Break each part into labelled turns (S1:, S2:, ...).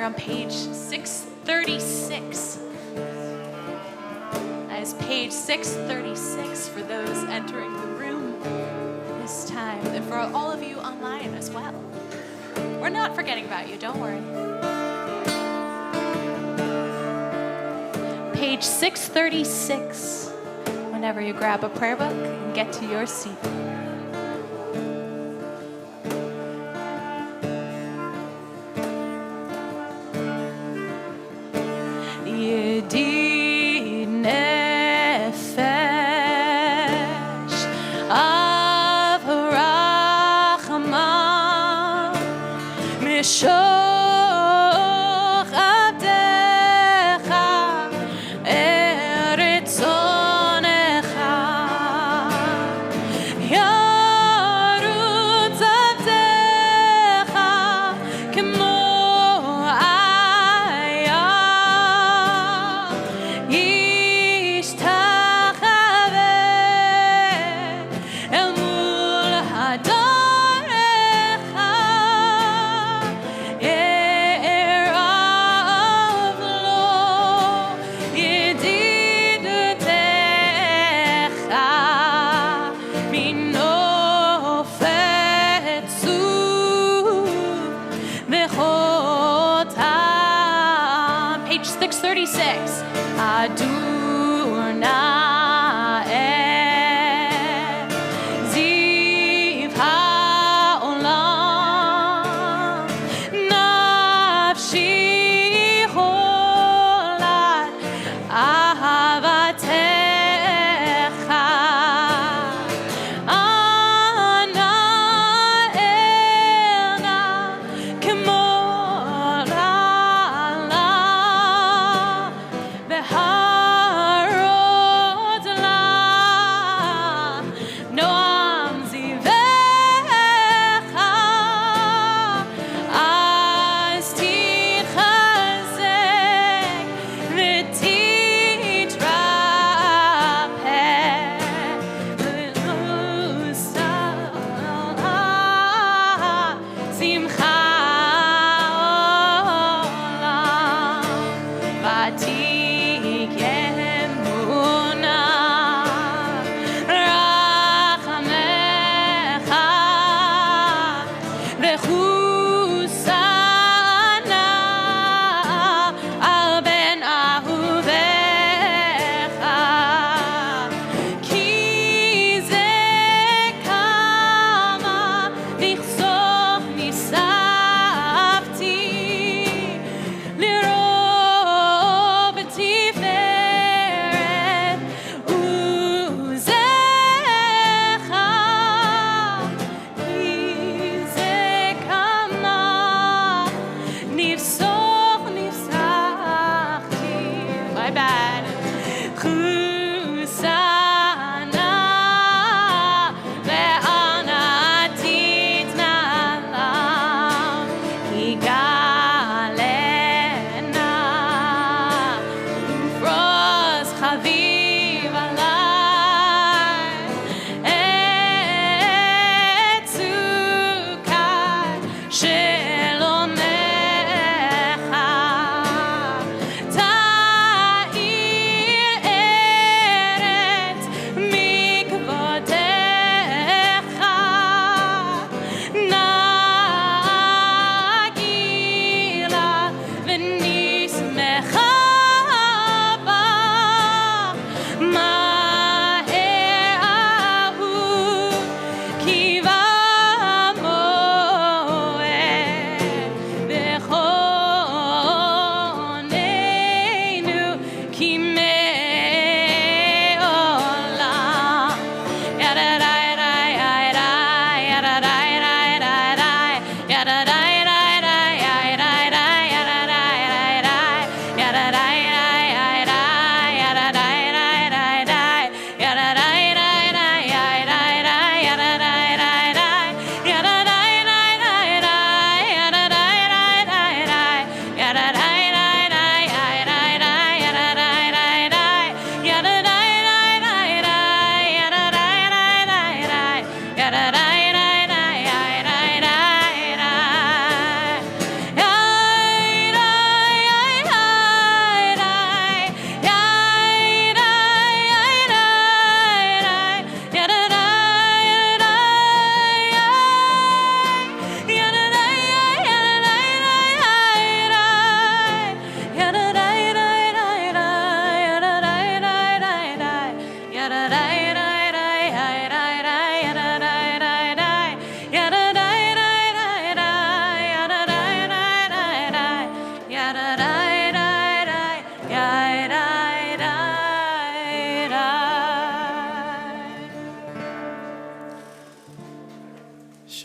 S1: on page 636. That is page 636 for those entering the room this time, and for all of you online as well. We're not forgetting about you, don't worry. Page 636, whenever you grab a prayer book and get to your seat. Yedid nefesh av rachman mishoch avdecha eretzonecha yarutz avdecha kemo page 636. Aduna ziv ha'olam nafshi cholat ahavatecha ana elna kemo Haro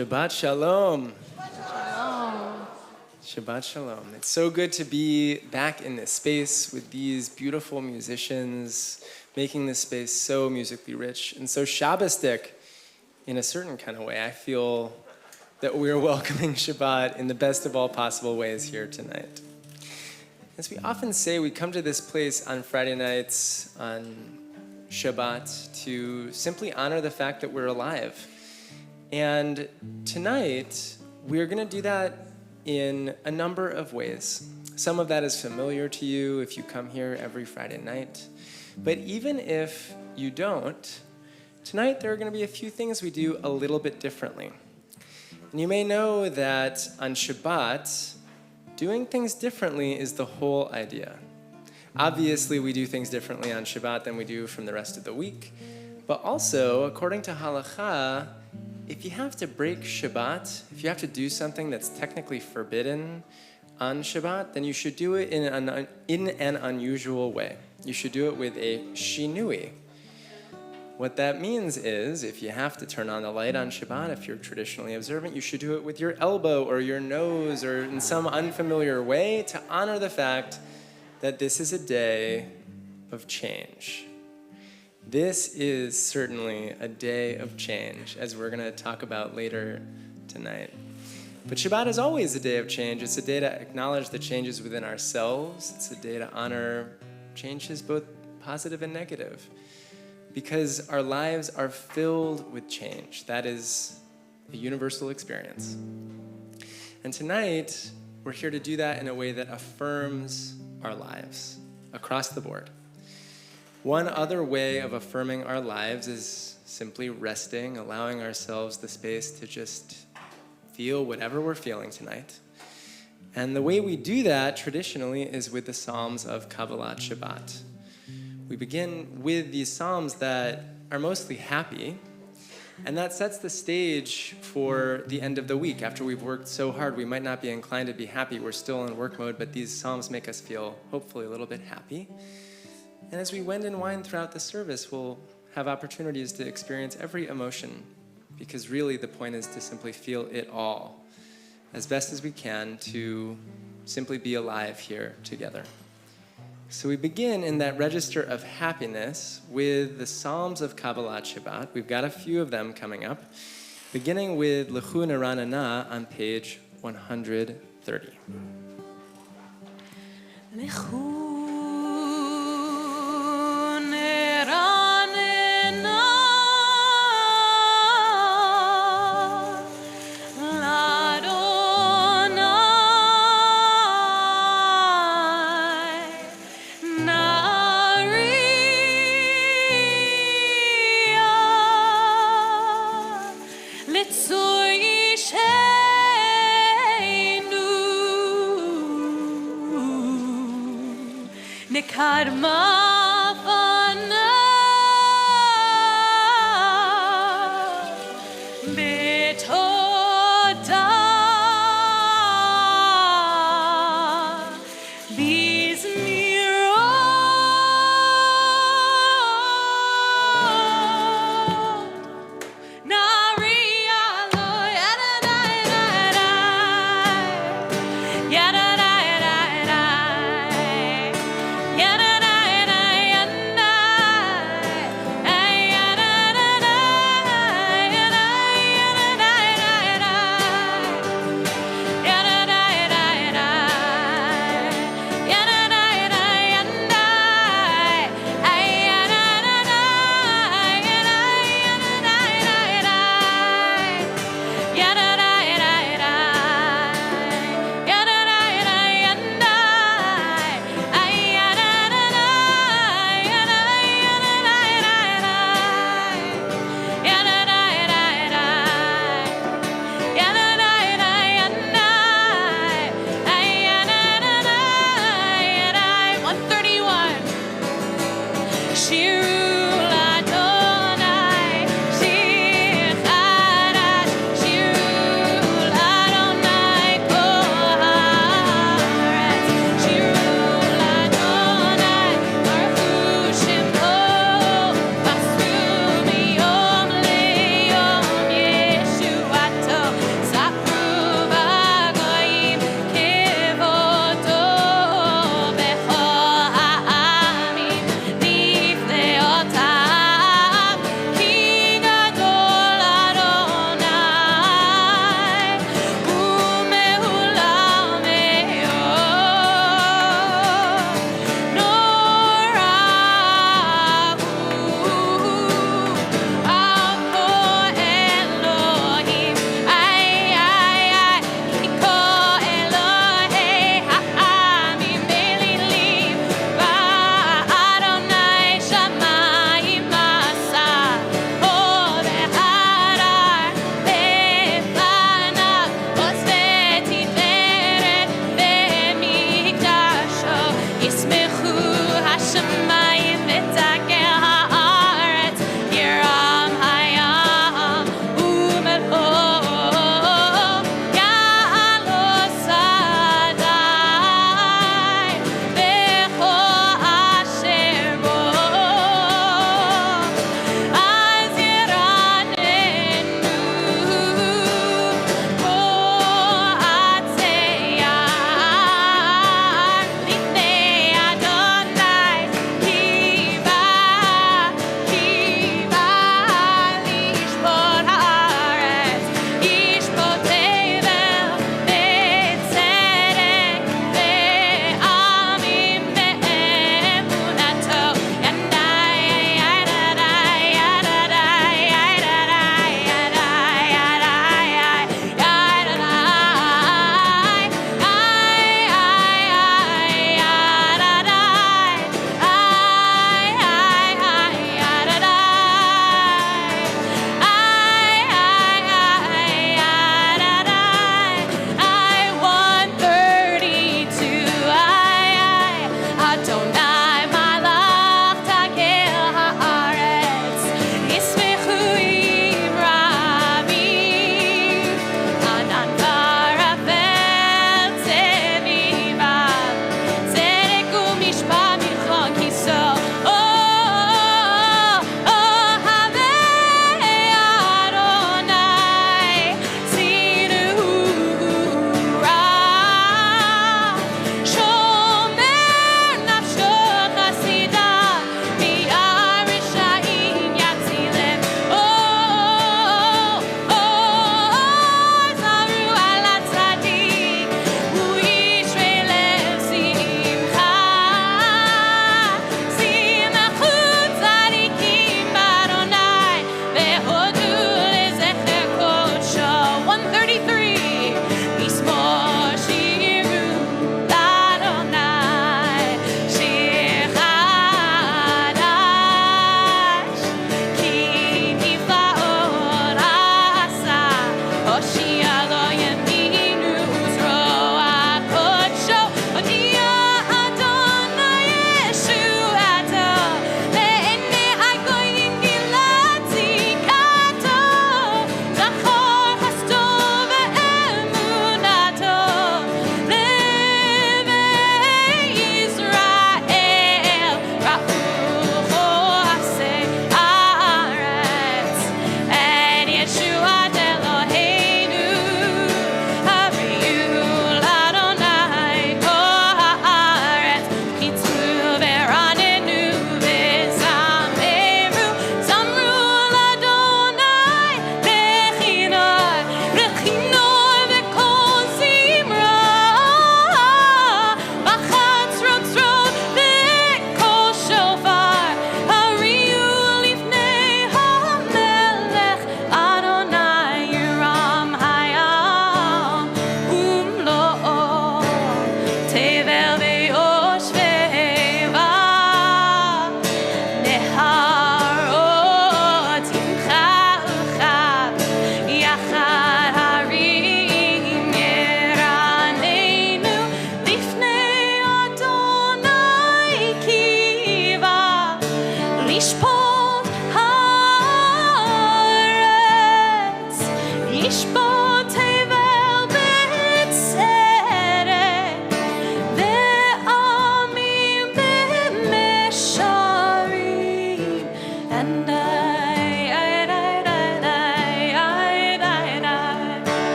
S2: Shabbat Shalom.
S1: Shalom.
S2: Shabbat Shalom. It's so good to be back in this space with these beautiful musicians, making this space so musically rich and so Shabbostic in a certain kind of way. I feel that we're welcoming Shabbat in the best of all possible ways here tonight. As we often say, we come to this place on Friday nights, on Shabbat, to simply honor the fact that we're alive. And tonight, we're going to do that in a number of ways. Some of that is familiar to you if you come here every Friday night. But even if you don't, tonight there are going to be a few things we do a little bit differently. And you may know that on Shabbat, doing things differently is the whole idea. Obviously, we do things differently on Shabbat than we do from the rest of the week. But also, according to halakha, if you have to break Shabbat, if you have to do something that's technically forbidden on Shabbat, then you should do it in an unusual way. You should do it with a shinui. What that means is, if you have to turn on the light on Shabbat, if you're traditionally observant, you should do it with your elbow or your nose or in some unfamiliar way to honor the fact that this is a day of change. This is certainly a day of change, as we're going to talk about later tonight. But Shabbat is always a day of change. It's a day to acknowledge the changes within ourselves. It's a day to honor changes, both positive and negative, because our lives are filled with change. That is a universal experience. And tonight, we're here to do that in a way that affirms our lives across the board. One other way of affirming our lives is simply resting, allowing ourselves the space to just feel whatever we're feeling tonight. And the way we do that traditionally is with the Psalms of Kabbalat Shabbat. We begin with these Psalms that are mostly happy, and that sets the stage for the end of the week. After we've worked so hard, we might not be inclined to be happy. We're still in work mode, but these Psalms make us feel, hopefully, a little bit happy. And as we wend and wind throughout the service, we'll have opportunities to experience every emotion, because really the point is to simply feel it all as best as we can, to simply be alive here together. So we begin in that register of happiness with the Psalms of Kabbalat Shabbat. We've got a few of them coming up, beginning with Lechu Neranana on page 130.
S1: Lechu Karma fana betoda bizmiro narialo yada yada yada yada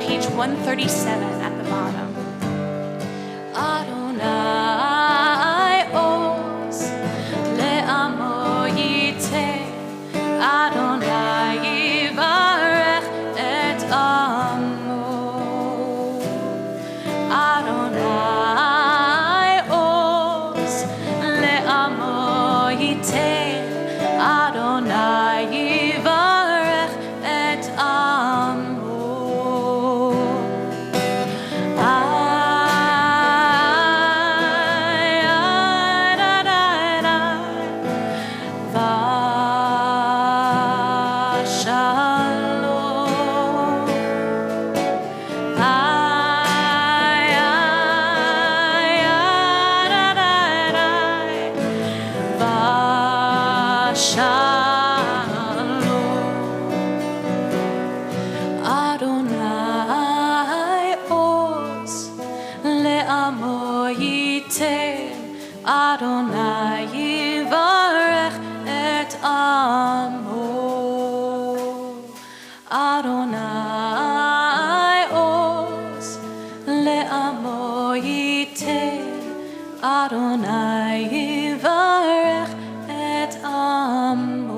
S1: page 137 at the bottom. Adonai Oz le'amo yiteh, Adonai yivarech et amo. Adonai Oz le'amo yiteh, Adonai yivarech et amo. Adonai Oz le'amo yiteh, Adonai yivarech et amo. Adonai Oz le'amo yiteh, Adonai yivarech et amo.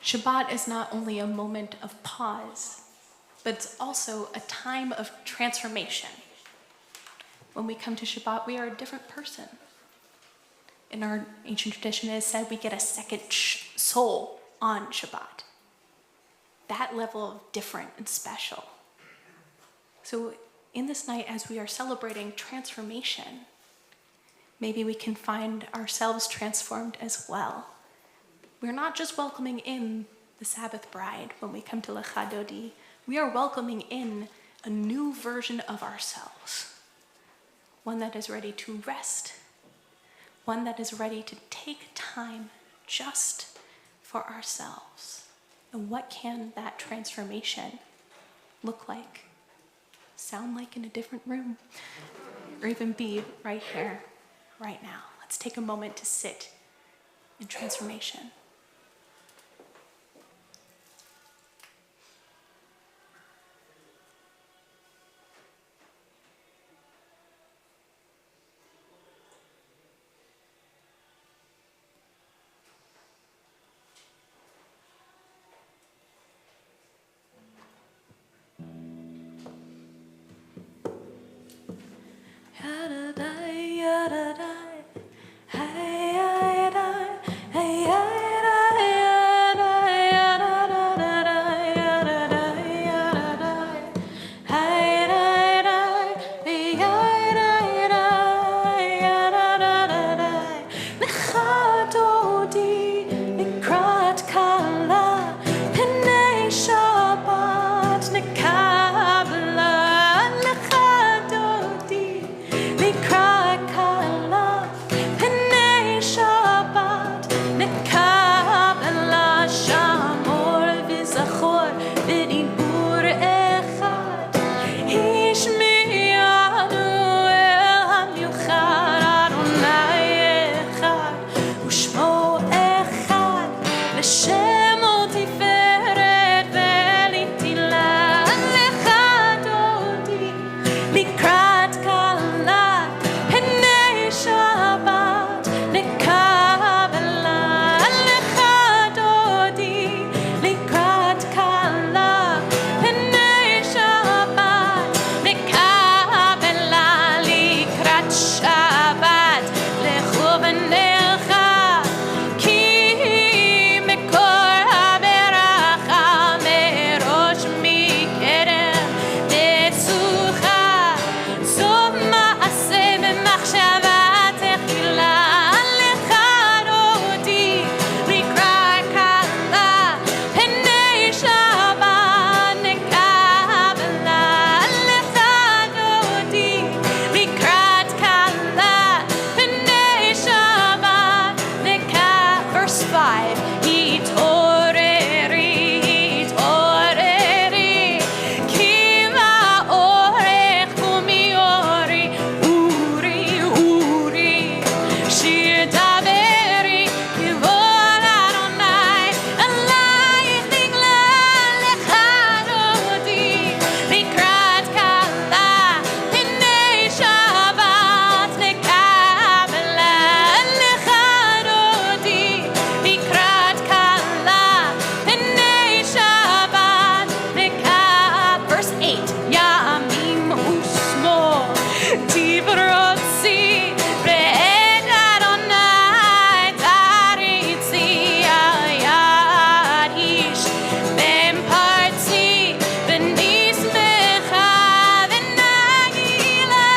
S1: Shabbat is not only a moment of pause, but it's also a time of transformation. When we come to Shabbat, we are a different person. In our ancient tradition, it is said we get a second soul on Shabbat. That level of different and special. So in this night, as we are celebrating transformation, maybe we can find ourselves transformed as well. We're not just welcoming in the Sabbath bride when we come to Lecha Dodi. We are welcoming in a new version of ourselves. One that is ready to rest. One that is ready to take time just for ourselves. And what can that transformation look like? Sound like in a different room? Or even be right here, right now. Let's take a moment to sit in transformation. Hey, hey, hey, hey, hey, hey. alive. Itoreri, itoreri, kiva orech umiori, uri, uri, shir daveri, kivol Adonai, alayich nigla lechadodi, likrat kala, pinei Shabbat nekabela, lechadodi, likrat kala, pinei Shabbat nekab. Verse 8, Yamim usmol, tivrotzi, ve'ed Adonai taritzi, ayad ish, ben parti, v'nismecha, v'nagila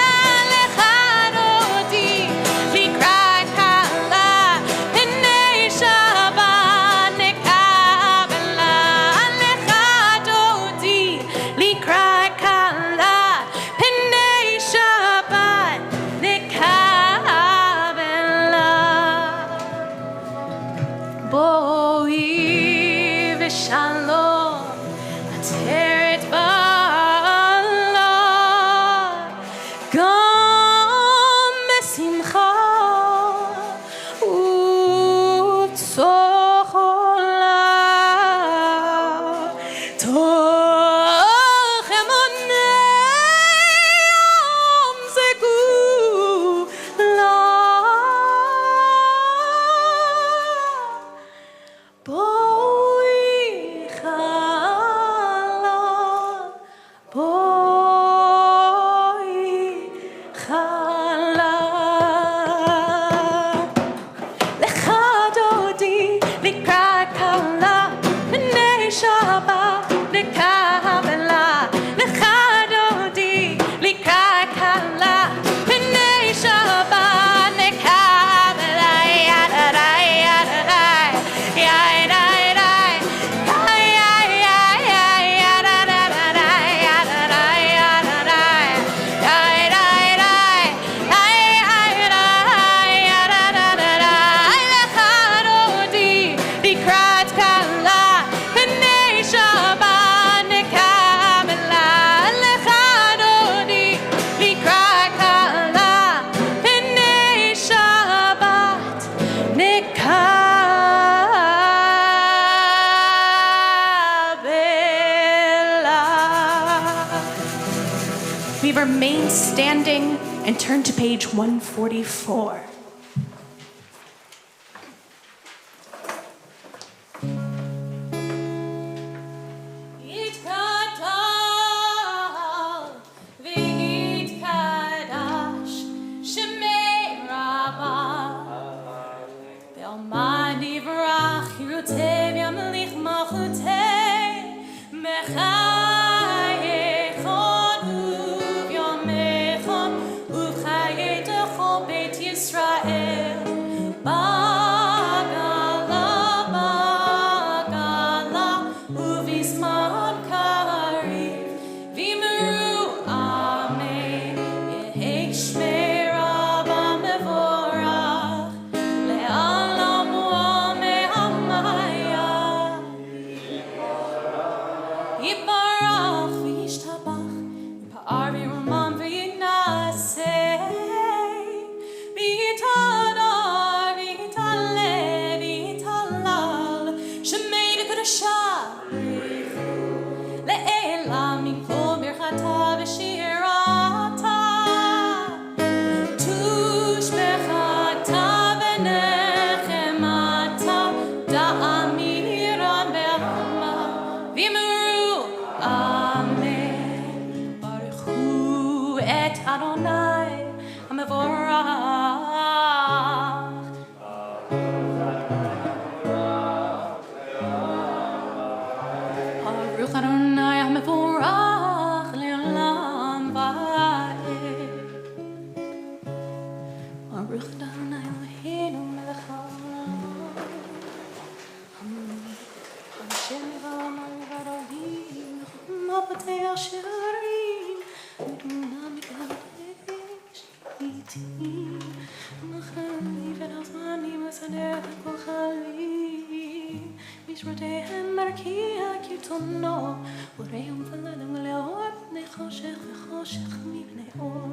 S1: lechadodi, likrat kala, pinei Shabbat nekabela, lechadodi, likrat kala, pinei Shabbat nekabela. Boi v'shalom, ateret ba'ala, gam besimcha, u'tzochola, toch emonei yom zegula. Boi chala, boi chala. Lechadodi, likrat kala, pinei Shabbat nekabela. Lechadodi, likrat kala, pinei Shabbat nekabela. Yadadai, yadadai, yadadai, yadadai, yadadai, yadadai, yadadai, yadadai, yadadai, lechadodi, likrat kala, pinei Shabbat nekabela. Lechadodi, likrat kala, pinei Shabbat nekabela. We remain standing and turn to page 144. Yitkadal, v'yitkadash, shemei Rabbah. Be'almani v'rach, Yerutev yamlich malchutei, mechayechon uvyomechon, uchayetechon beit Yisrael. Bagala, bagala, uvisman kariv, v'imru amen, yehei shmei Rabbah mevorach, le'alam u'amei hamayah. Yibarach v'yishtabach, pa'ar v'yirumam v'yinaseh, v'yitadar v'yitaleh v'yitalal, shemei l'kedusha le'elam mikol birchata v'shirata, tushbechata v'nechemata, da'amira be'ama, v'imru amen. Baruch hu et Adonai hamevorach. Baruch Adonai hamevorach le'olam va'ed. Baruch Adonai Eloheinu melech haolam. Hashem v'amar v'arohim, v'chumapatei asherim, v'dunam v'kadesh, v'itim, v'chali v'razmanim v'sadeh v'kol chali. בזרועותיהם מרקיע כרצונו, וראיהם פללם לאור פני חושך וחושך מפני אור,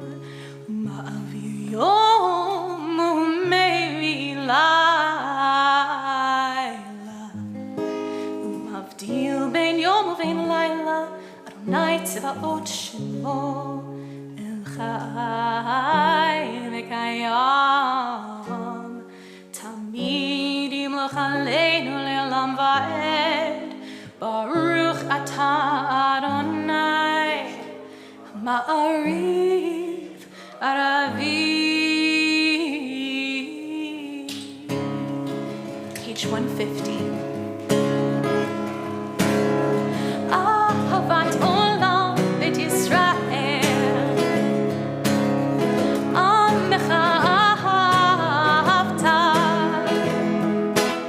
S1: ומעביר יום ומביא לילה, ומבדיל בין יום ובין לילה, אדוני צבאות שמו, אל חי וקיים, תמיד ימלוך עלינו לעולם ועד, ברוך אתה אדוני, מעריב ערבי. Page 150. אהבת עולם בית ישראל, עמך אהבת,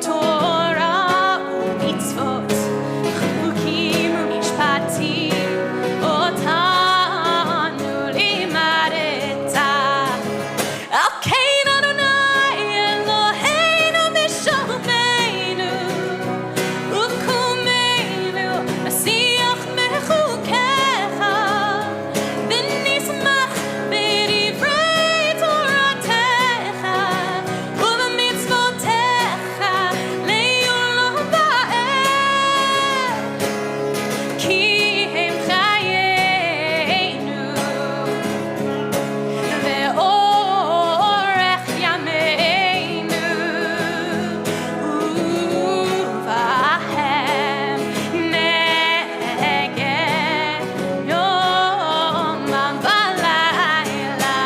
S1: תורה ומצוות, חוקים ומשפטים, אותנו לימדת. על כן אדוני אלוהינו ושלומנו, וקומנו נשיח מחוקיך, ונשמח בדברי תורתך, ובמצוותיך לעולם ועד, כי הם חיינו ואורך ימינו, ובהם נגד יומם ולילה.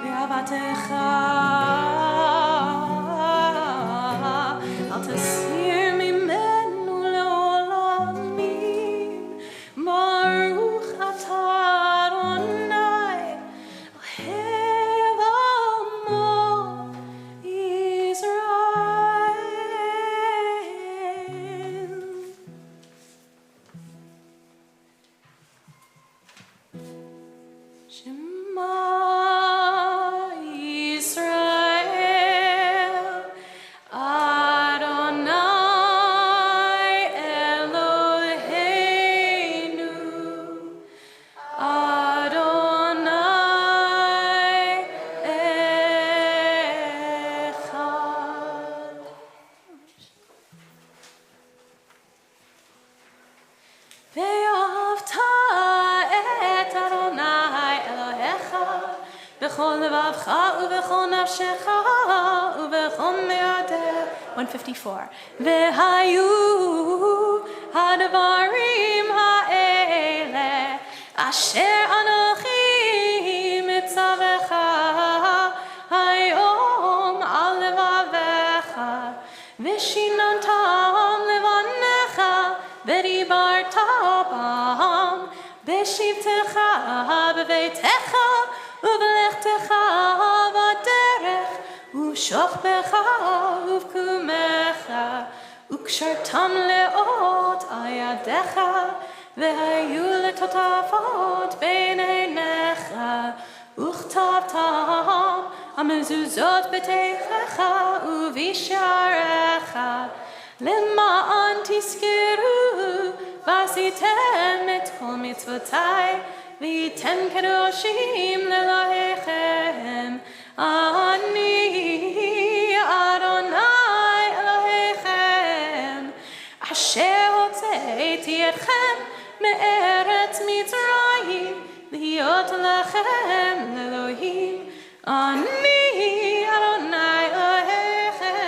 S1: ואהבתך אל תסיר ממנו לעולמים, ברוך אתה אדוני אוהב עמו ישראל. שמע ישראל, אדוני אלוהינו, אדוני אחד. ואהבת את אדוני אלוהיך בכל לבבך ובכל נפשך ובכל מאודך. 154. והיו הדברים האלה אשר אנוכי מצווך היום על לבביך, ושיננתם לבניך ודיברת בם בשבתך בביתך ובלכתך בדרך ובשוכבך ובקומך, וקשרתם לאות על ידיך, והיו לטוטפות בין עיניך, וכתבתם המזוזות בתיך ובשעריך, למען תזכרו ועשיתם את כל מצוותיי, והייתם קדושים לאלוהיכם. אני אדוני אלוהיכם, אשר הוצאתי אתכם מארץ מצרים, להיות לכם לאלוהים. אני אדוני אלוהיכם.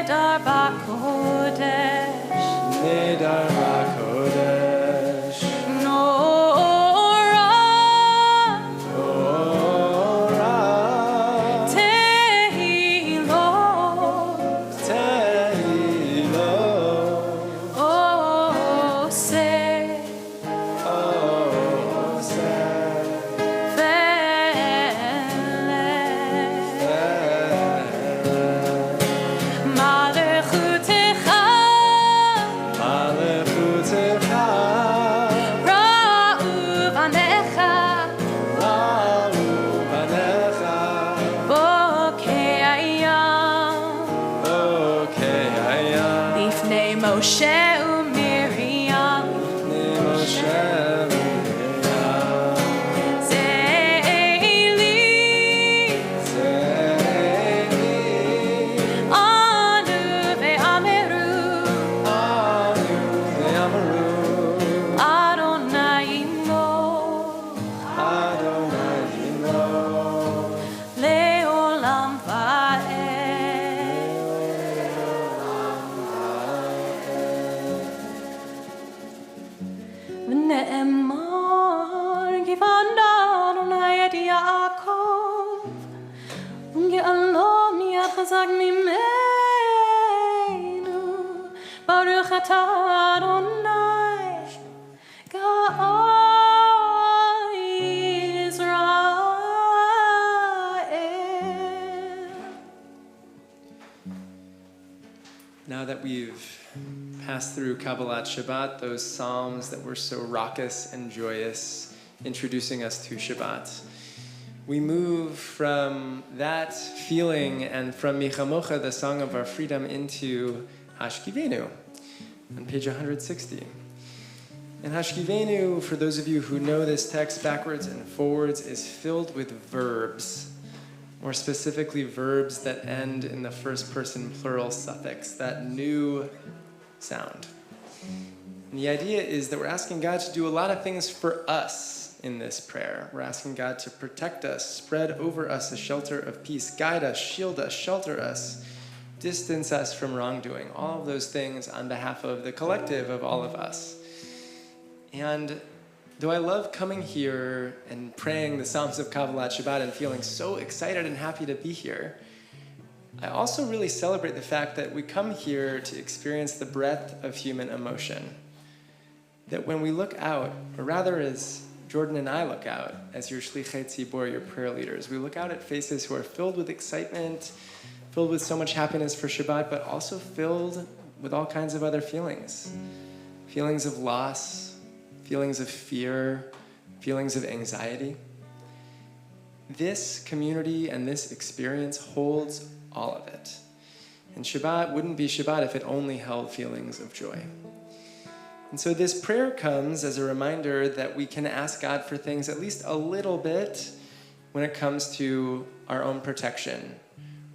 S1: Nedar Bakodesh.
S2: Nedar HaKodesh.
S1: Nora.
S2: Ora.
S1: Tehilo.
S2: Tehilo.
S1: Oh, say.
S2: Oh, say.
S1: Malechutecha.
S2: Malechutecha.
S1: Ra'u banecha.
S2: Ra'u banecha.
S1: Bokei hayam.
S2: Bokei hayam.
S1: Lifnei Moshe u'Miriam.
S2: Lifnei Moshe u'Miriam.
S1: Ze'eli.
S2: Ze'eli.
S1: Anu ve'ameru.
S2: Anu ve'amaru.
S1: Adonai imo.
S2: Adonai imo.
S1: Le'olam va'ed. V'ne'emar givanda Adonai et Yaakov. Ung'alo miyad chazak mimenu. Baruch atah Adonai Ga'al Yisrael.
S2: Now that we've passed through Kabbalat Shabbat, those psalms that were so raucous and joyous, introducing us to Shabbat, we move from that feeling and from Michamocha, the song of our freedom, into Hashkivenu on page 160. And Hashkivenu, for those of you who know this text backwards and forwards, is filled with verbs. More specifically, verbs that end in the first person plural suffix, that new sound. And the idea is that we're asking God to do a lot of things for us in this prayer. We're asking God to protect us, spread over us a shelter of peace, guide us, shield us, shelter us, distance us from wrongdoing, all of those things on behalf of the collective of all of us. And though I love coming here and praying the Psalms of Kabbalat Shabbat and feeling so excited and happy to be here, I also really celebrate the fact that we come here to experience the breadth of human emotion. That when we look out, or rather as Jordan and I look out, as your Shlichei Tzibor, your prayer leaders, we look out at faces who are filled with excitement, filled with so much happiness for Shabbat, but also filled with all kinds of other feelings. Feelings of loss, feelings of fear, feelings of anxiety. This community and this experience holds all of it. And Shabbat wouldn't be Shabbat if it only held feelings of joy. And so this prayer comes as a reminder that we can ask God for things at least a little bit when it comes to our own protection,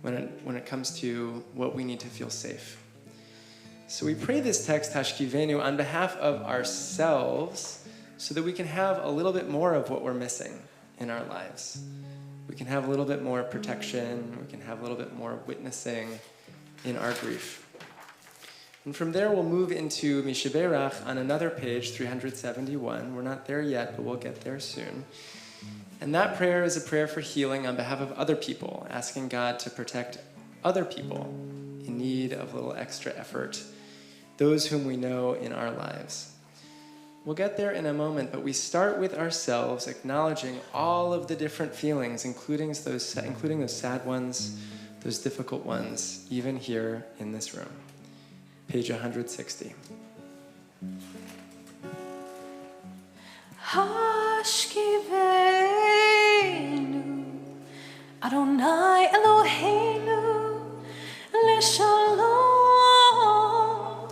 S2: when it comes to what we need to feel safe. So we pray this text, Hashkivenu, on behalf of ourselves so that we can have a little bit more of what we're missing in our lives. We can have a little bit more protection. We can have a little bit more witnessing in our grief. And from there, we'll move into Mishaberach on another page, 371. We're not there yet, but we'll get there soon. And that prayer is a prayer for healing on behalf of other people, asking God to protect other people in need of a little extra effort, those whom we know in our lives. We'll get there in a moment, but we start with ourselves, acknowledging all of the different feelings, including those sad ones, those difficult ones, even here in this room. Page 160.
S1: Hashkivenu, Adonai Eloheinu, Leshalom,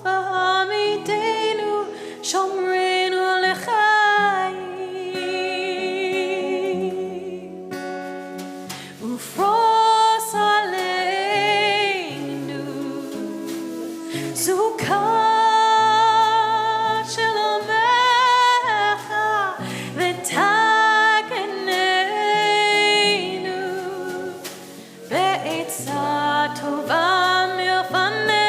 S1: V'hamidenu, Shomrenu L'chaim, Ufros Aleinu, Zukah. Tova milfanei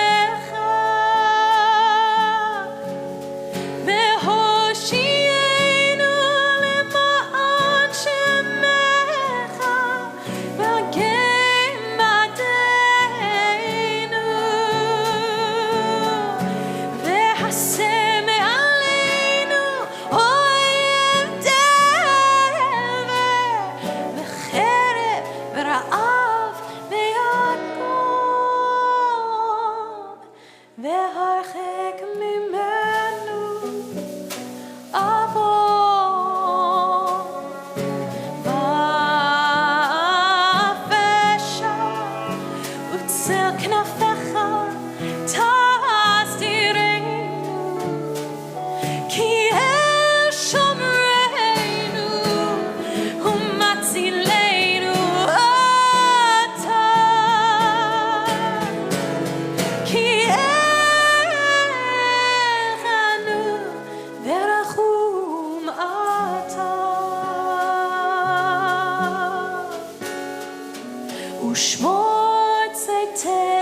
S1: והרחק ממנו עבור והפשע וצל כנפיך תסתירנו כי אל שומרנו ומצילנו אתה כי אלנו ורחום אתה ושמור צאתנו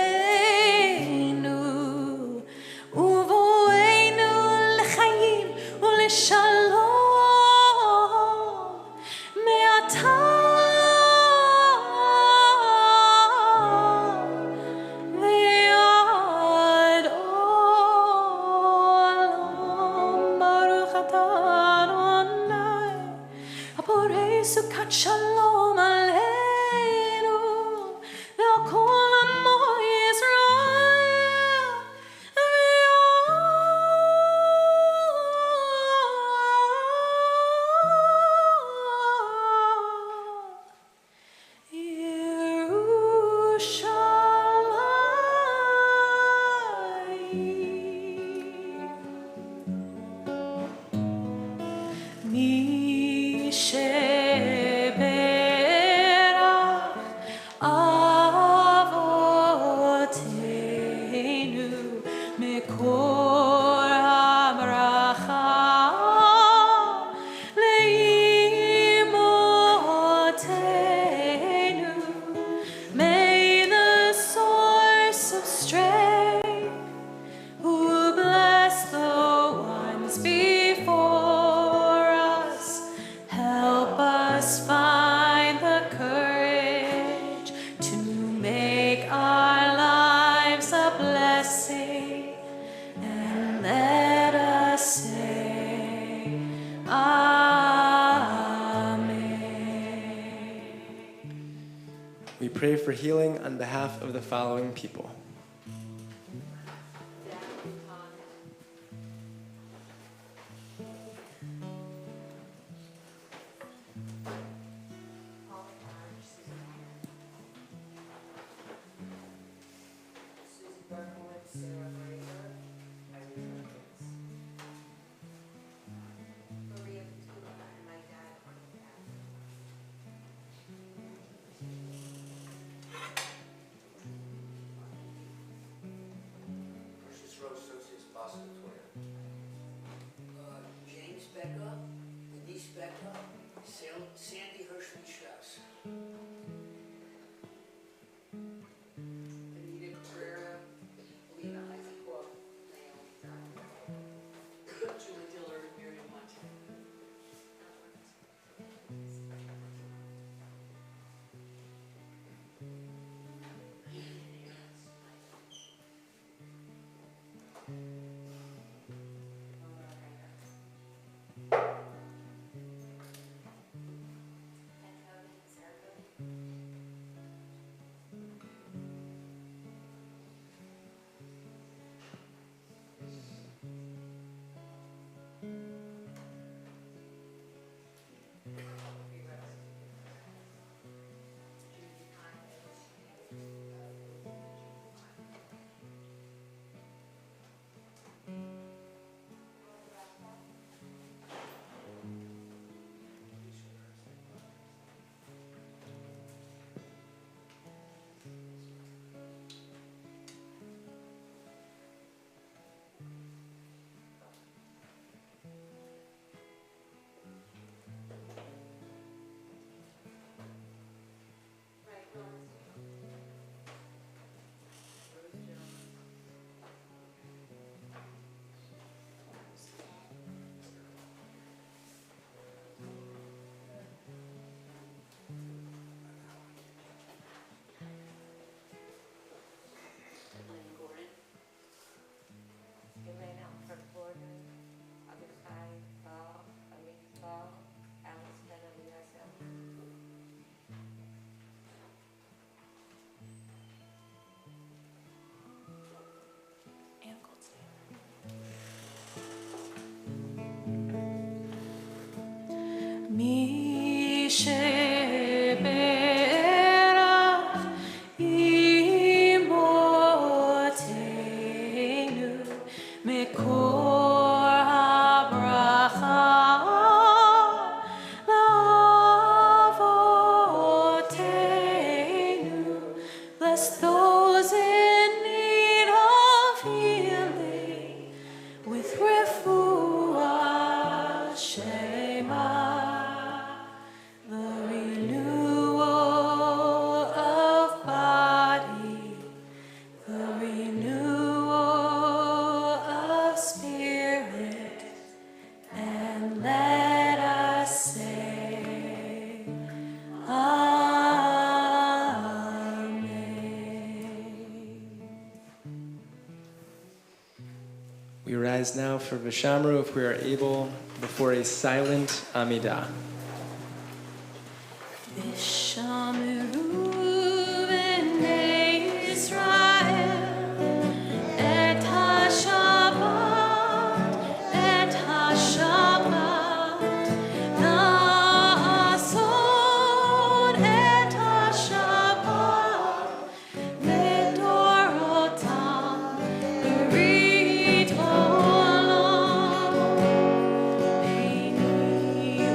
S1: ובואנו לחיים ולשלום מעתה ועד עולם. ברוך אתה אדוני הבורא סוכת שלום עלינו ועל כל עמו ישראל מי שברך אבותינו מקור הברכה לאמותינו. May the source of strength who bless the ones before us help us find the courage to make our lives a blessing and let us say Amen.
S2: We pray for healing on behalf of the following people.
S3: James Becker, Denise Becker, Sandy Hirschman Strauss. Anita Cabrera, Lena Eisenkorf, Naomi Dunn. Julie Diller, Miriam Montana.
S2: We rise now for Vishamru, if we are able, before a silent Amidah.
S1: Vishamru b'nei Israel et ha-Shabbat na'asod et ha-Shabbat לדורותם ברית עולם ביני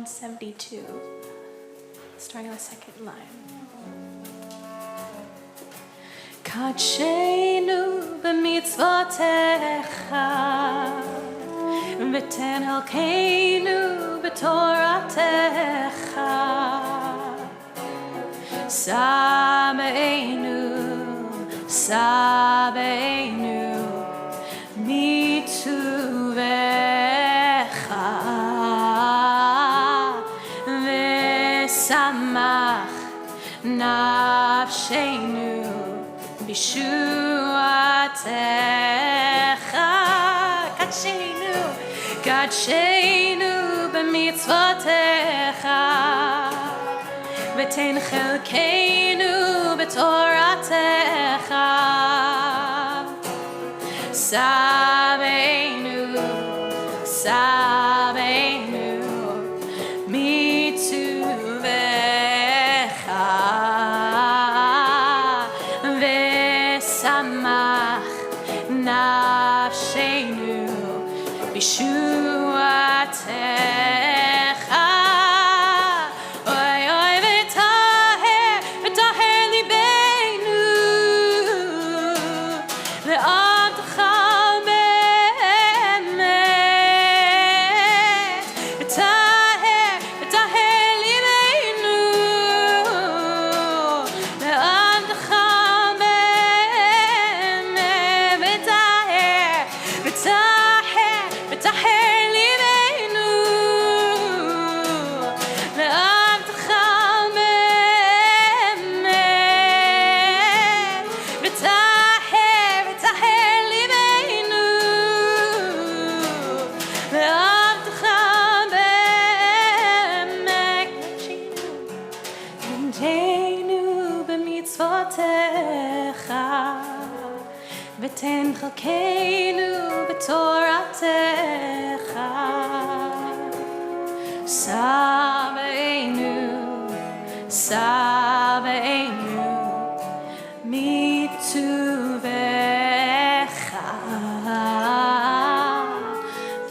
S1: 172, starting on the second line. Kadshenu b'mitzvotecha v'ten halkeinu b'toratecha Sabeinu, Sabeinu mituvecha v'samach nafsheinu b'shuatecha Kadshenu, Kadshenu b'mitzvotecha v'ten chelkeinu b'toratecha Sabeinu, Sabeinu mituvecha v'samach nafsheinu b'shuatecha v'ten chelkeinu b'toratecha Sabeinu, Sabeinu mituvecha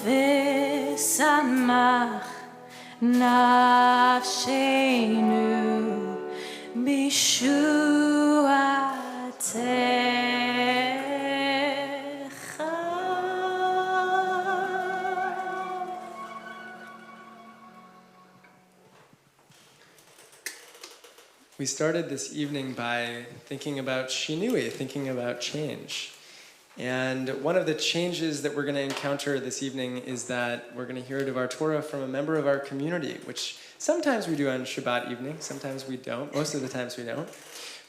S1: v'samach nafsheinu b'shuatecha
S2: We started this evening by thinking about shinui, thinking about change. And one of the changes that we're going to encounter this evening is that we're going to hear a Devar Torah from a member of our community, which sometimes we do on Shabbat evening, sometimes we don't, most of the times we don't.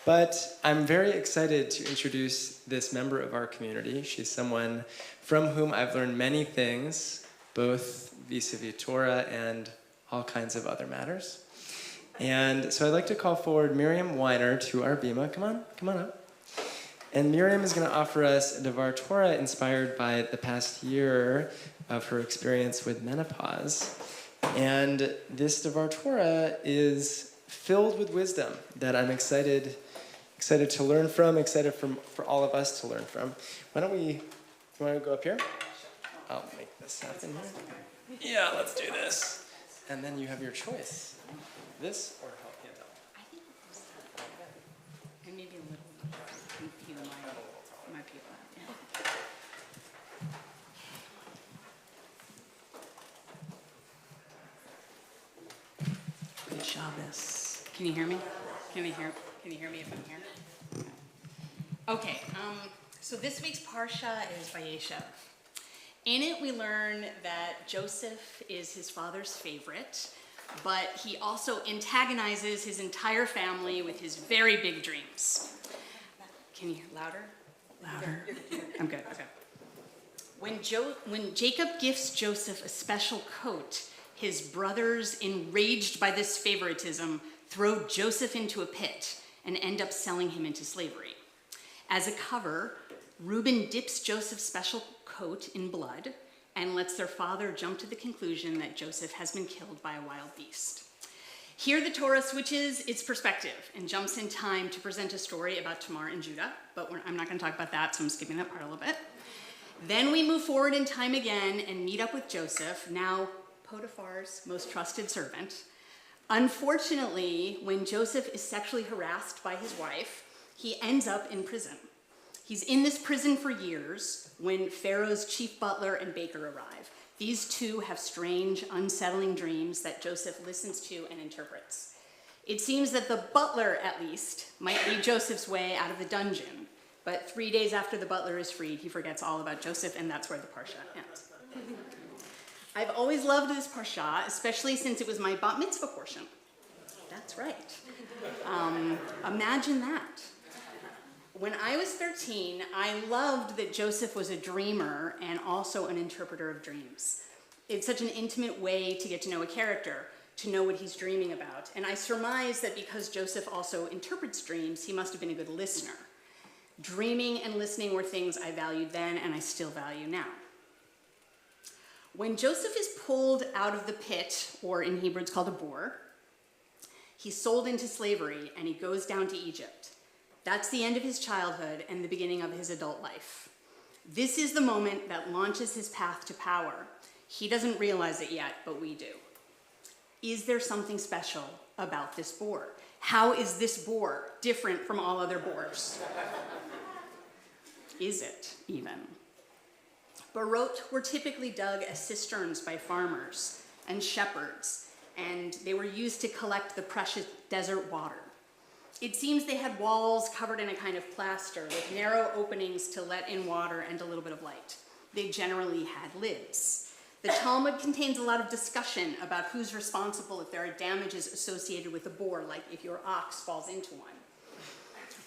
S2: But I'm very excited to introduce this member of our community. She's someone from whom I've learned many things, both vis-a-vis Torah and all kinds of other matters. And so I'd like to call forward Miriam Weiner to our bima. Come on up. And Miriam is going to offer us a Devar Torah inspired by the past year of her experience with menopause. And this Devar Torah is filled with wisdom that I'm excited to learn from, excited for all of us to learn from. You want to go up here? I'll make this happen here. Yeah, let's do this. And then you have your choice. This or help you out?
S4: I think it's and maybe a little my people. Yeah. Good Shabbos. Can you hear me? Can you hear me if I'm here? Okay. So this week's parsha is Vayeshev. In it, we learn that Joseph is his father's favorite, but he also antagonizes his entire family with his very big dreams. Can you hear louder? Louder. I'm good. Okay. When Jacob gifts Joseph a special coat, his brothers, enraged by this favoritism, throw Joseph into a pit and end up selling him into slavery. As a cover, Reuben dips Joseph's special coat in blood and lets their father jump to the conclusion that Joseph has been killed by a wild beast. Here the Torah switches its perspective and jumps in time to present a story about Tamar and Judah, but I'm not going to talk about that, so I'm skipping that part a little bit. Then we move forward in time again and meet up with Joseph, now Potiphar's most trusted servant. Unfortunately, when Joseph is sexually harassed by his wife, he ends up in prison. He's in this prison for years when Pharaoh's chief butler and baker arrive. These two have strange, unsettling dreams that Joseph listens to and interprets. It seems that the butler, at least, might be Joseph's way out of the dungeon, but 3 days after the butler is freed, he forgets all about Joseph, and that's where the parsha ends. I've always loved this parsha, especially since it was my bat mitzvah portion. That's right. Imagine that. When I was 13, I loved that Joseph was a dreamer and also an interpreter of dreams. It's such an intimate way to get to know a character, to know what he's dreaming about. And I surmise that because Joseph also interprets dreams, he must have been a good listener. Dreaming and listening were things I valued then and I still value now. When Joseph is pulled out of the pit, or in Hebrew it's called a bore, he's sold into slavery and he goes down to Egypt. That's the end of his childhood and the beginning of his adult life. This is the moment that launches his path to power. He doesn't realize it yet, but we do. Is there something special about this boar? How is this boar different from all other boars? Is it even? Barot were typically dug as cisterns by farmers and shepherds, and they were used to collect the precious desert water. It seems they had walls covered in a kind of plaster with narrow openings to let in water and a little bit of light. They generally had lids. The Talmud contains a lot of discussion about who's responsible if there are damages associated with a boar, like if your ox falls into one.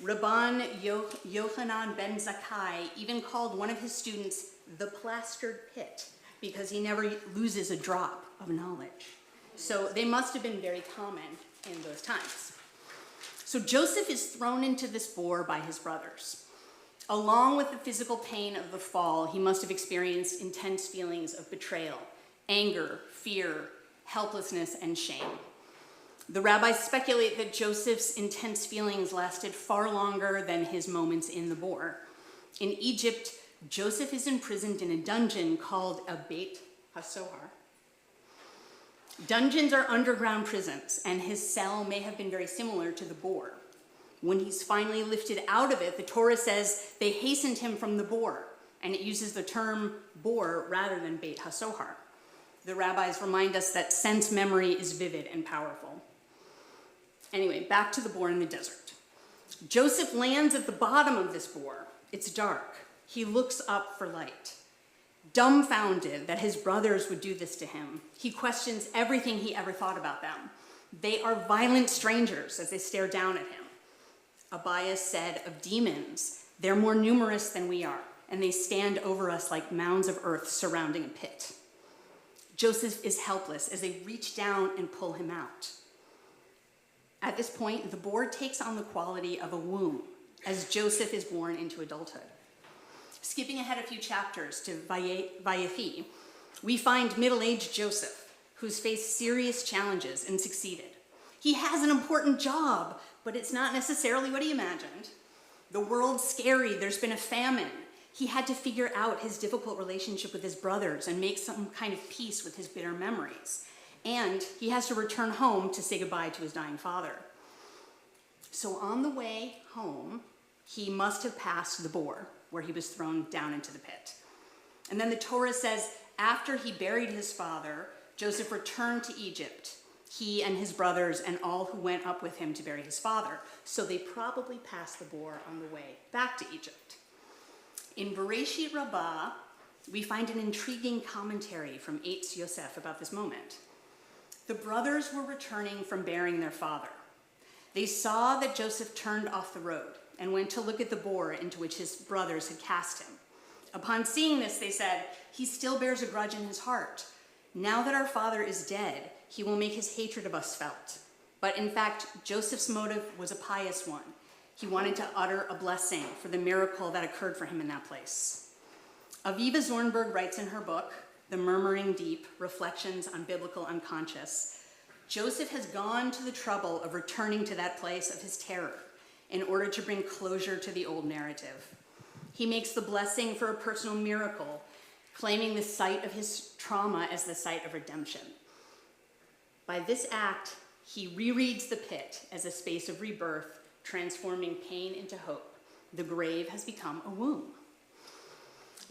S4: Rabban Yochanan ben Zakkai even called one of his students the plastered pit because he never loses a drop of knowledge. So they must have been very common in those times. So Joseph is thrown into this boar by his brothers. Along with the physical pain of the fall, he must have experienced intense feelings of betrayal, anger, fear, helplessness, and shame. The rabbis speculate that Joseph's intense feelings lasted far longer than his moments in the boar. In Egypt, Joseph is imprisoned in a dungeon called a Beit HaSohar. Dungeons are underground prisons, and his cell may have been very similar to the boar. When he's finally lifted out of it, the Torah says they hastened him from the boar, and it uses the term boar rather than Beit HaSohar. The rabbis remind us that sense memory is vivid and powerful. Anyway, back to the boar in the desert. Joseph lands at the bottom of this boar. It's dark. He looks up for light. Dumbfounded that his brothers would do this to him, he questions everything he ever thought about them. They are violent strangers as they stare down at him. Abiah said of demons, they're more numerous than we are, and they stand over us like mounds of earth surrounding a pit. Joseph is helpless as they reach down and pull him out. At this point, the boar takes on the quality of a womb as Joseph is born into adulthood. Skipping ahead a few chapters to Vayechi, we find middle-aged Joseph, who's faced serious challenges and succeeded. He has an important job, but it's not necessarily what he imagined. The world's scary, there's been a famine. He had to figure out his difficult relationship with his brothers and make some kind of peace with his bitter memories. And he has to return home to say goodbye to his dying father. So on the way home, he must have passed the boar, where he was thrown down into the pit. And then the Torah says, after he buried his father, Joseph returned to Egypt, he and his brothers and all who went up with him to bury his father. So they probably passed the boar on the way back to Egypt. In Bereshit Rabbah, we find an intriguing commentary from Eitz Yosef about this moment. The brothers were returning from burying their father. They saw that Joseph turned off the road and went to look at the boar into which his brothers had cast him. Upon seeing this, they said, he still bears a grudge in his heart. Now that our father is dead, he will make his hatred of us felt. But in fact, Joseph's motive was a pious one. He wanted to utter a blessing for the miracle that occurred for him in that place. Aviva Zornberg writes in her book, The Murmuring Deep, Reflections on Biblical Unconscious, Joseph has gone to the trouble of returning to that place of his terror in order to bring closure to the old narrative. He makes the blessing for a personal miracle claiming the site of his trauma as the site of redemption. By this act, he rereads the pit as a space of rebirth, transforming pain into hope. The grave has become a womb.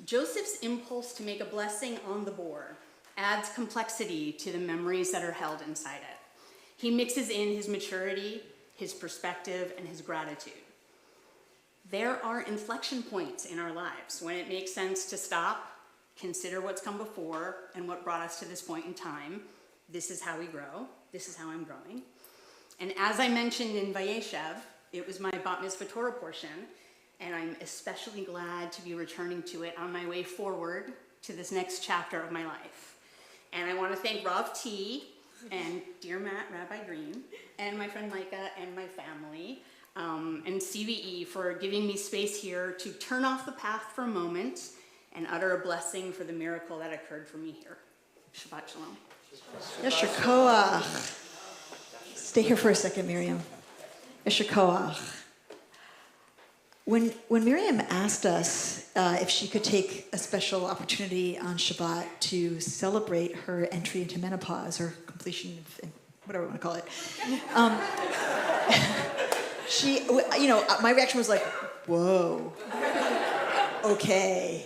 S4: Joseph's impulse to make a blessing on the boar adds complexity to the memories that are held inside it. He mixes in his maturity, his perspective, and his gratitude. There are inflection points in our lives when it makes sense to stop, consider what's come before, and what brought us to this point in time. This is how we grow. This is how I'm growing. And as I mentioned in Vayeshev, it was my Bat Mitzvah Torah portion, and I'm especially glad to be returning to it on my way forward to this next chapter of my life. And I want to thank Rav T. and dear Matt, Rabbi Green, and my friend Micah and my family, and CVE for giving me space here to turn off the path for a moment and utter a blessing for the miracle that occurred for me here. Shabbat Shalom.
S5: Yasher Koach. Stay here for a second, Miriam. Yasher Koach. When Miriam asked us if she could take a special opportunity on Shabbat to celebrate her entry into menopause, or completion of, whatever you want to call it, she, my reaction was like, whoa, okay.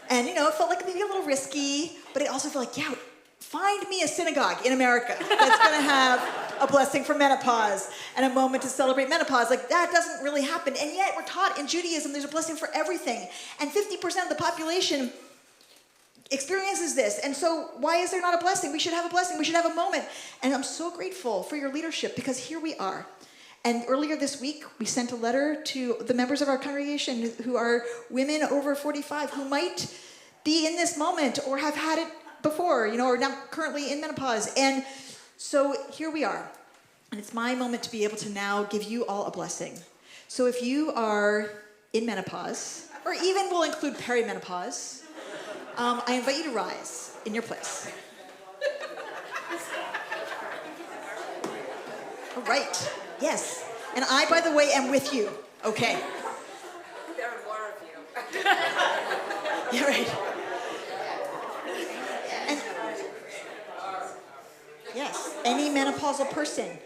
S5: And, it felt like maybe a little risky, but it also felt like, yeah, find me a synagogue in America that's going to have a blessing for menopause and a moment to celebrate menopause. Like, that doesn't really happen. And yet we're taught in Judaism there's a blessing for everything. And 50% of the population experiences this. And so why is there not a blessing? We should have a blessing. We should have a moment. And I'm so grateful for your leadership, because here we are. And earlier this week, we sent a letter to the members of our congregation who are women over 45 who might be in this moment or have had it before, or now currently in menopause. And so here we are. And it's my moment to be able to now give you all a blessing. So if you are in menopause, or even we'll include perimenopause, I invite you to rise in your place. All right. Yes. And I, by the way, am with you. Okay.
S6: There are more of you.
S5: Yeah, right. And, yes. Any menopausal person.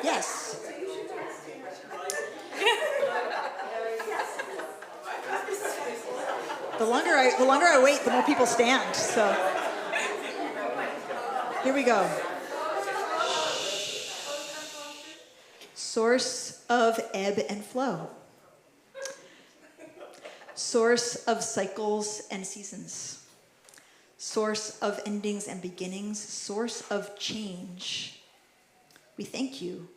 S5: Yes. The longer I wait, the more people stand. So here we go. Source of ebb and flow. Source of cycles and seasons. Source of endings and beginnings. Source of change. We thank you.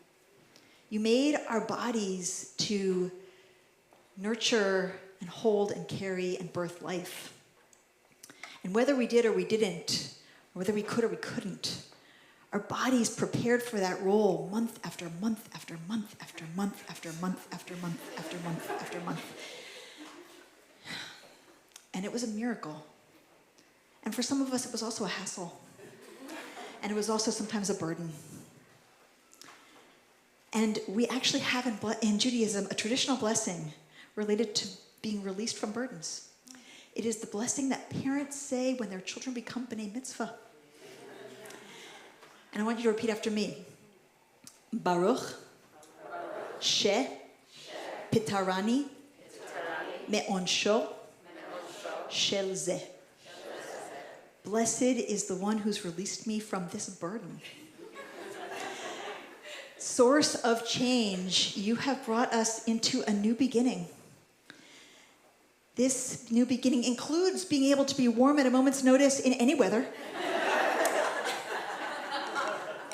S5: You made our bodies to nurture and hold and carry and birth life. And whether we did or we didn't, or whether we could or we couldn't, our bodies prepared for that role month after month after month after month after month after month after month after month. And it was a miracle. And for some of us, it was also a hassle. And it was also sometimes a burden. And we actually have in Judaism a traditional blessing related to being released from burdens. It is the blessing that parents say when their children become b'nai mitzvah. And I want you to repeat after me. Baruch she pitarani me'onsho shel zeh. Blessed is the one who's released me from this burden. Source of change, you have brought us into a new beginning. This new beginning includes being able to be warm at a moment's notice in any weather.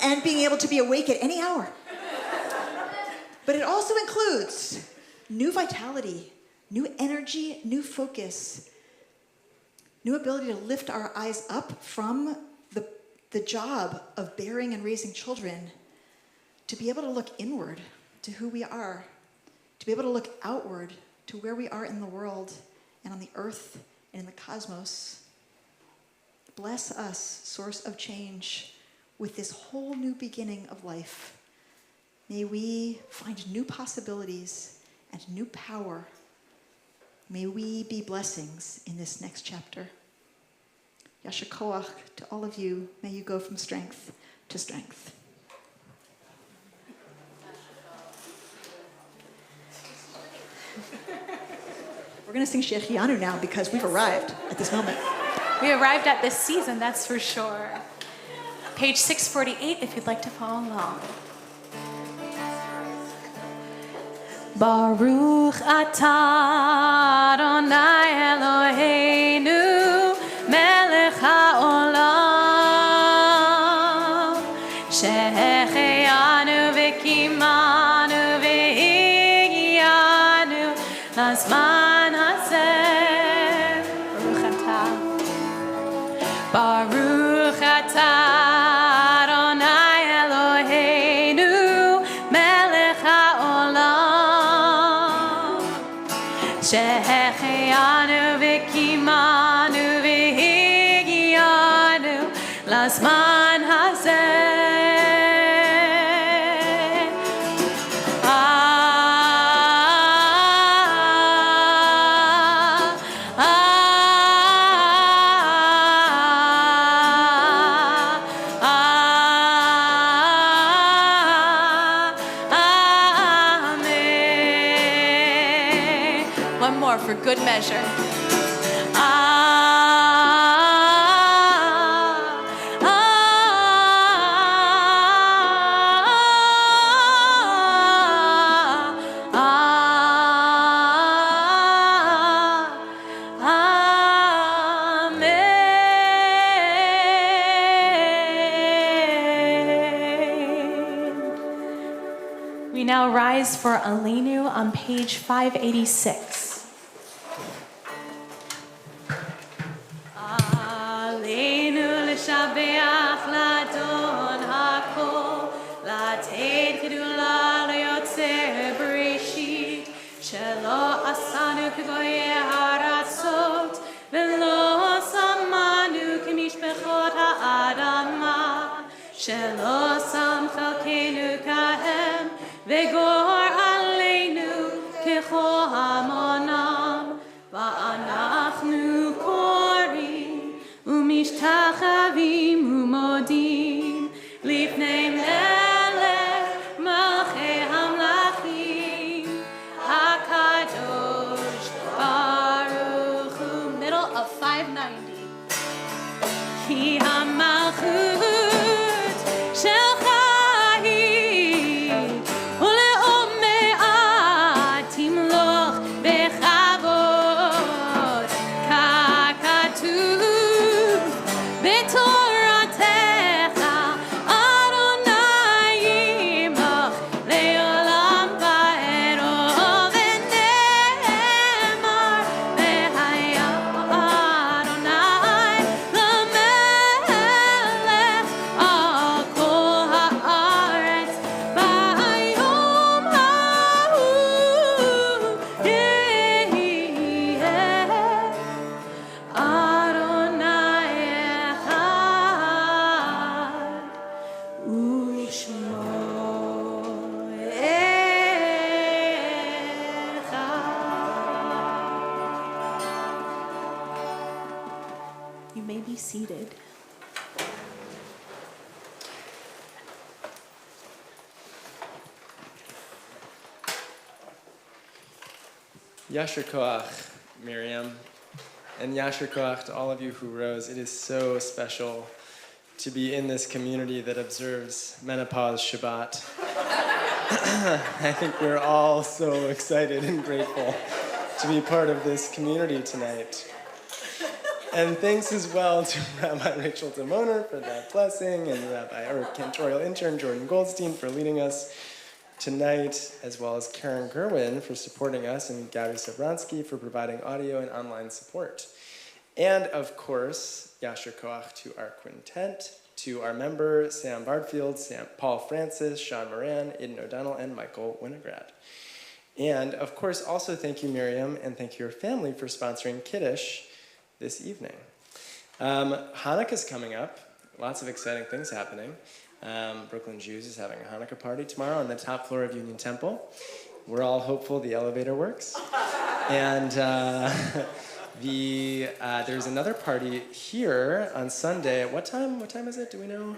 S5: And being able to be awake at any hour. But it also includes new vitality, new energy, new focus, new ability to lift our eyes up from the job of bearing and raising children, to be able to look inward to who we are, to be able to look outward to where we are in the world and on the earth and in the cosmos. Bless us, source of change, with this whole new beginning of life. May we find new possibilities and new power. May we be blessings in this next chapter. Yasher koach to all of you. May you go from strength to strength. We're going to sing Shechianu now because we've arrived at this moment.
S1: We arrived at this season, that's for sure. Page 648 if you'd like to follow along. Baruch atah Adonai Eloheinu melech haolam shehechianu v'kimanu v'higiyanu lazman hazeh. Baruch atah. Baruch atah Adonai Eloheinu melech haolam shehechianu v'kimanu v'higiyanu lazman hazeh. One more for good measure. We now rise for Aleinu on page 586. Aleinu l'shabeach l'adon hakol, l'ateit kedula l'yotzer bereshit, shelo asanu k'goyei haratzot, v'lo samanu k'mishpechot ha'adama, shelo sam chalkenu kahem, v'gor aleinu k'chol hamonam, va'anachnu korim umishtachavim umodim lifnei melech malchei hamlachim hakadosh baruch hu. Middle of 590. Ki hamalchut shelcha You may be seated.
S2: Yasher koach, Miriam, and yasher koach to all of you who rose. It is so special to be in this community that observes Menopause Shabbat. I think we're all so excited and grateful to be part of this community tonight. And thanks as well to Rabbi Rachel Demoner for that blessing, and our cantorial intern Jordan Goldstein for leading us tonight, as well as Karen Gerwin for supporting us, and Gabby Sabransky for providing audio and online support. And of course, Yasher Koach to our quintet, to our member Sam Bardfield, Paul Francis, Sean Moran, Aidan O'Donnell, and Michael Winograd. And of course, also thank you, Miriam, and thank you, your family, for sponsoring Kiddush this evening. Hanukkah's coming up. Lots of exciting things happening. Brooklyn Jews is having a Hanukkah party tomorrow on the top floor of Union Temple. We're all hopeful the elevator works. And There's another party here on Sunday. What time? What time is it? Do we know?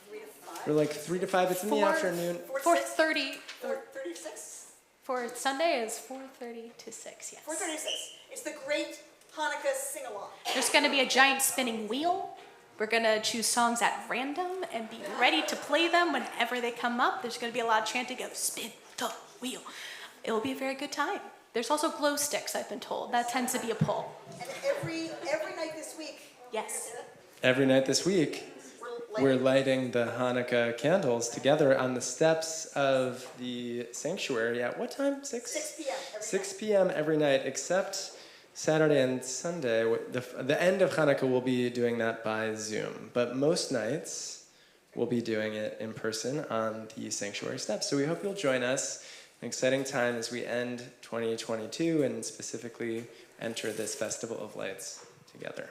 S5: 3 to 5.
S2: We're like 3 to 5. It's in the afternoon.
S1: 4:30.
S5: 4:36.
S1: For Sunday is 4:30 to 6, yes.
S5: 4:36. It's the great Hanukkah sing-along.
S1: There's going to be a giant spinning wheel. We're going to choose songs at random and be ready to play them whenever they come up. There's going to be a lot of chanting of spin the wheel. It will be a very good time. There's also glow sticks, I've been told. That tends to be a pull.
S5: And every night this week.
S1: Yes.
S2: Every night this week, we're lighting the Hanukkah candles together on the steps of the sanctuary at what time? 6?
S5: 6 p.m.
S2: 6 p.m. every night, except Saturday and Sunday. The end of Hanukkah, we'll be doing that by Zoom. But most nights, we'll be doing it in person on the sanctuary steps. So we hope you'll join us. An exciting time as we end 2022 and specifically enter this Festival of Lights together.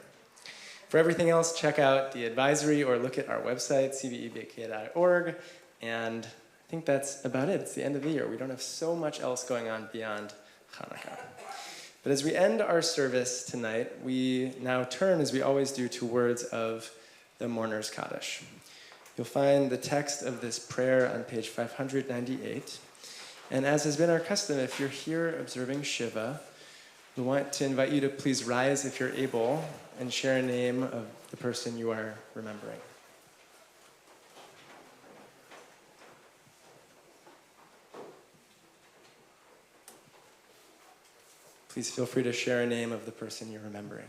S2: For everything else, check out the advisory or look at our website, cbebk.org. And I think that's about it. It's the end of the year. We don't have so much else going on beyond Hanukkah. But as we end our service tonight, we now turn, as we always do, to words of the Mourner's Kaddish. You'll find the text of this prayer on page 598. And as has been our custom, if you're here observing Shiva, we want to invite you to please rise if you're able and share a name of the person you are remembering. Please feel free to share a name of the person you're remembering.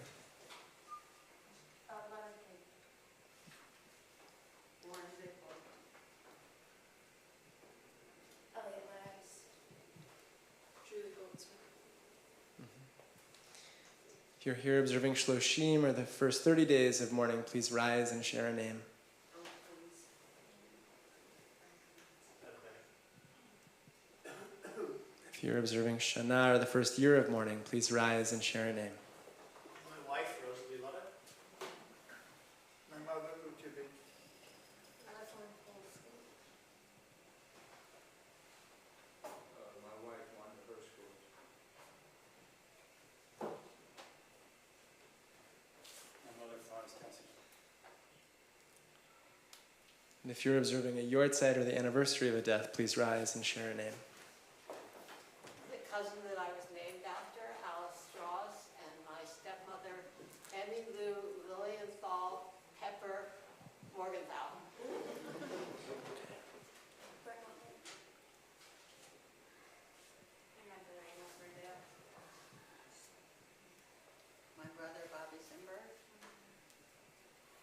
S2: If you're here observing Shloshim or the first 30 days of mourning, please rise and share a name. If you're observing Shana or the first year of mourning, please rise and share a name.
S3: My wife, Rosalie Lovett. My mother, Ruth. My wife, Wanda Hirschfield. My mother, Florence Kelsey.
S2: And if you're observing a yortzeit or the anniversary of a death, please rise and share a name.
S6: The cousin that I was named after, Alice Strauss, and my stepmother, Emmy Lou Lilienthal Pepper Morgenthau. My brother, Bobby Simber.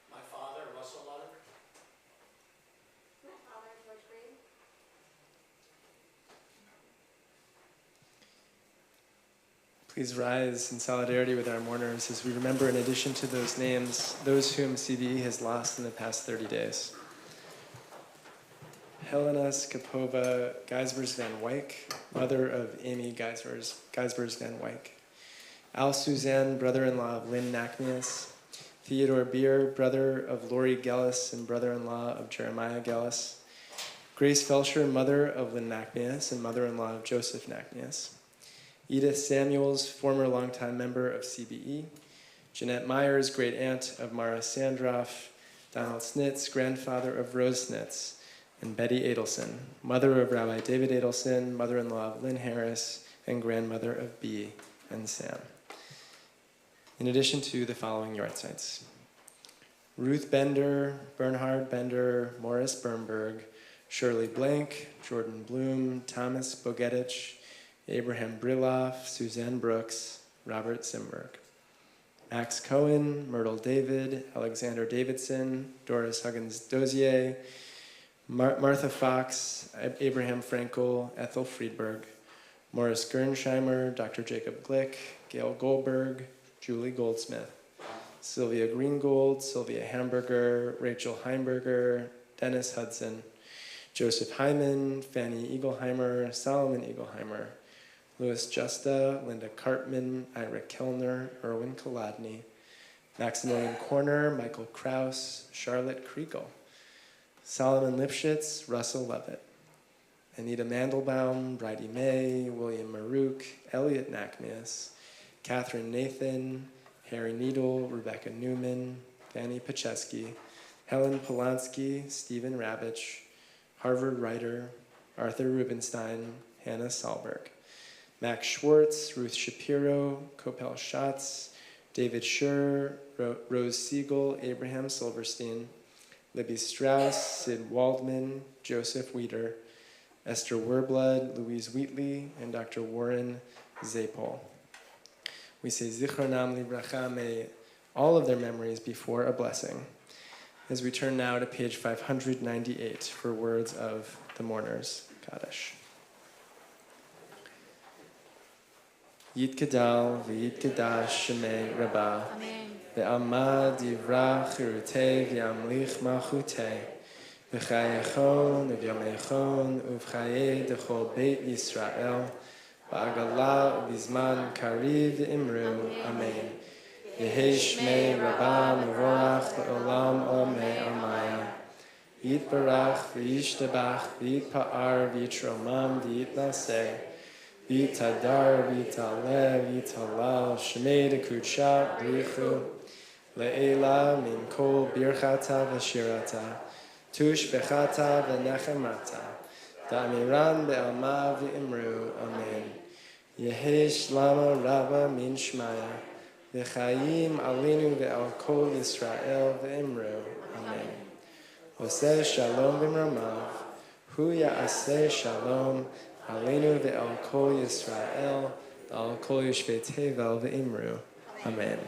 S3: My father, Russell Lovett.
S6: My father, George Green.
S2: Please rise in solidarity with our mourners as we remember, in addition to those names, those whom CBE has lost in the past 30 days. Helena Skapova Geisbers van Wyk, mother of Amy Geisbers van Wyk. Al Suzanne, brother-in-law of Lynn Nachmius. Theodore Beer, brother of Lori Gellis and brother-in-law of Jeremiah Gellis. Grace Felsher, mother of Lynn Nachmius and mother-in-law of Joseph Nachmius. Edith Samuels, former longtime member of CBE. Jeanette Myers, great-aunt of Mara Sandroff. Donald Snitz, grandfather of Rose Snitz. And Betty Adelson, mother of Rabbi David Adelson, mother-in-law of Lynn Harris, and grandmother of Bee and Sam. In addition to the following yortzeits: Ruth Bender, Bernhard Bender, Morris Bernberg, Shirley Blank, Jordan Bloom, Thomas Bogetich, Abraham Briloff, Suzanne Brooks, Robert Simberg. Max Cohen, Myrtle David, Alexander Davidson, Doris Huggins Dozier, Martha Fox, Abraham Frankel, Ethel Friedberg, Morris Gernsheimer, Dr. Jacob Glick, Gail Goldberg, Julie Goldsmith, Sylvia Greengold, Sylvia Hamburger, Rachel Heimberger, Dennis Hudson, Joseph Hyman, Fanny Eagleheimer, Solomon Eagleheimer, Louis Justa, Linda Karpman, Ira Kellner, Erwin Kolodny, Maximilian Corner, Michael Kraus, Charlotte Kriegel, Solomon Lipschitz, Russell Levitt, Anita Mandelbaum, Bridie May, William Marouk, Elliot Nachmius, Catherine Nathan, Harry Needle, Rebecca Newman, Fanny Pacheski, Helen Polanski, Stephen Ravitch, Harvard writer, Arthur Rubenstein, Hannah Sahlberg, Max Schwartz, Ruth Shapiro, Kopel Schatz, David Schur, Rose Siegel, Abraham Silverstein, Libby Strauss, Sid Waldman, Joseph Weeder, Esther Werblood, Louise Wheatley, and Dr. Warren Zapol. We say Zichronam Libracha, may all of their memories be for a blessing. As we turn now to page 598 for words of the mourners' Kaddish. Yitgadal v'yitgadash shemei Rabbah ve'amad yivra chirutei v'yamlich malchutei v'chayechon v'yamechon uv'chayei dechol beit Yisrael v'agala v'zman kariv v'imru. Amen. Yehi shmei Rabbah mevorach le'olam omei amaya. Yitbarach v'yishtabach v'yitpa'ar v'yitromam v'yitnaseh v'yitadar v'yitalev v'yitalal shmei dekudsha b'richu le'ela min kol birchata v'shirata tush bechata v'nechemata da'amiran be'alma v'imru. Amen. Yehi shlama rabba min shmaya v'chayim alinu ve'al kol Yisrael v'imru. Amen. Oseh shalom b'mramav, hu ya'aseh shalom, alenu ve'al kol Yisrael, al kol yoshvei tevel ve'imru. Amen.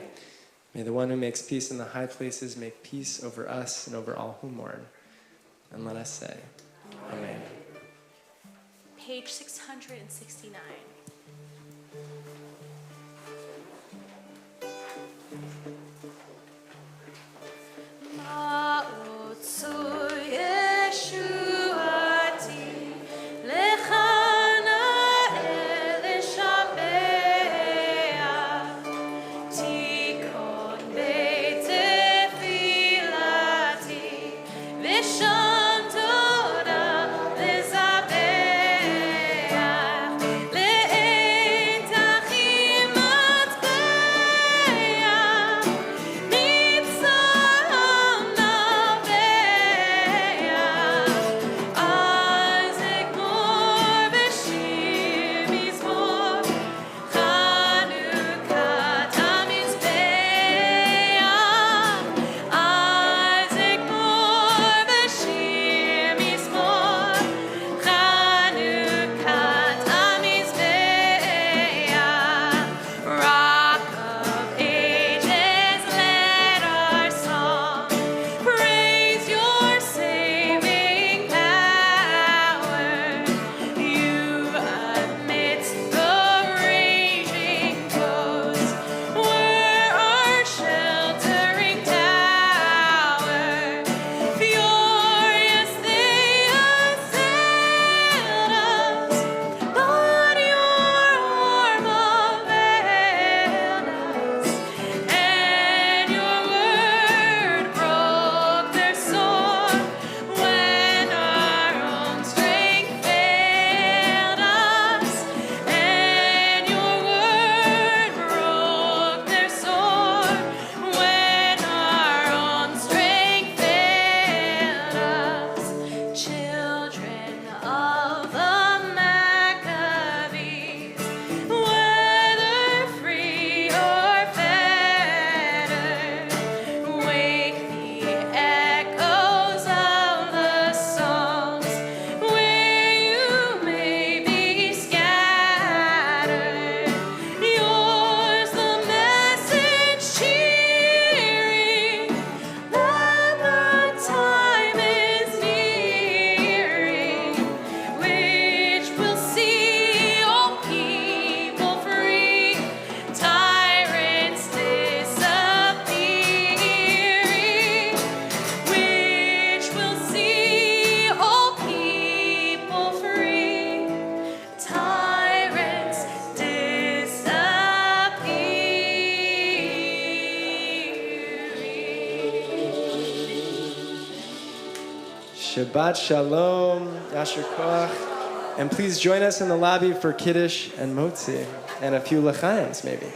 S2: May the one who makes peace in the high places make peace over us and over all who mourn. And let us say, Amen.
S1: Page 669.
S2: Shabbat Shalom, Yasher Koach, and please join us in the lobby for Kiddush and Motzi, and a few L'chaims maybe.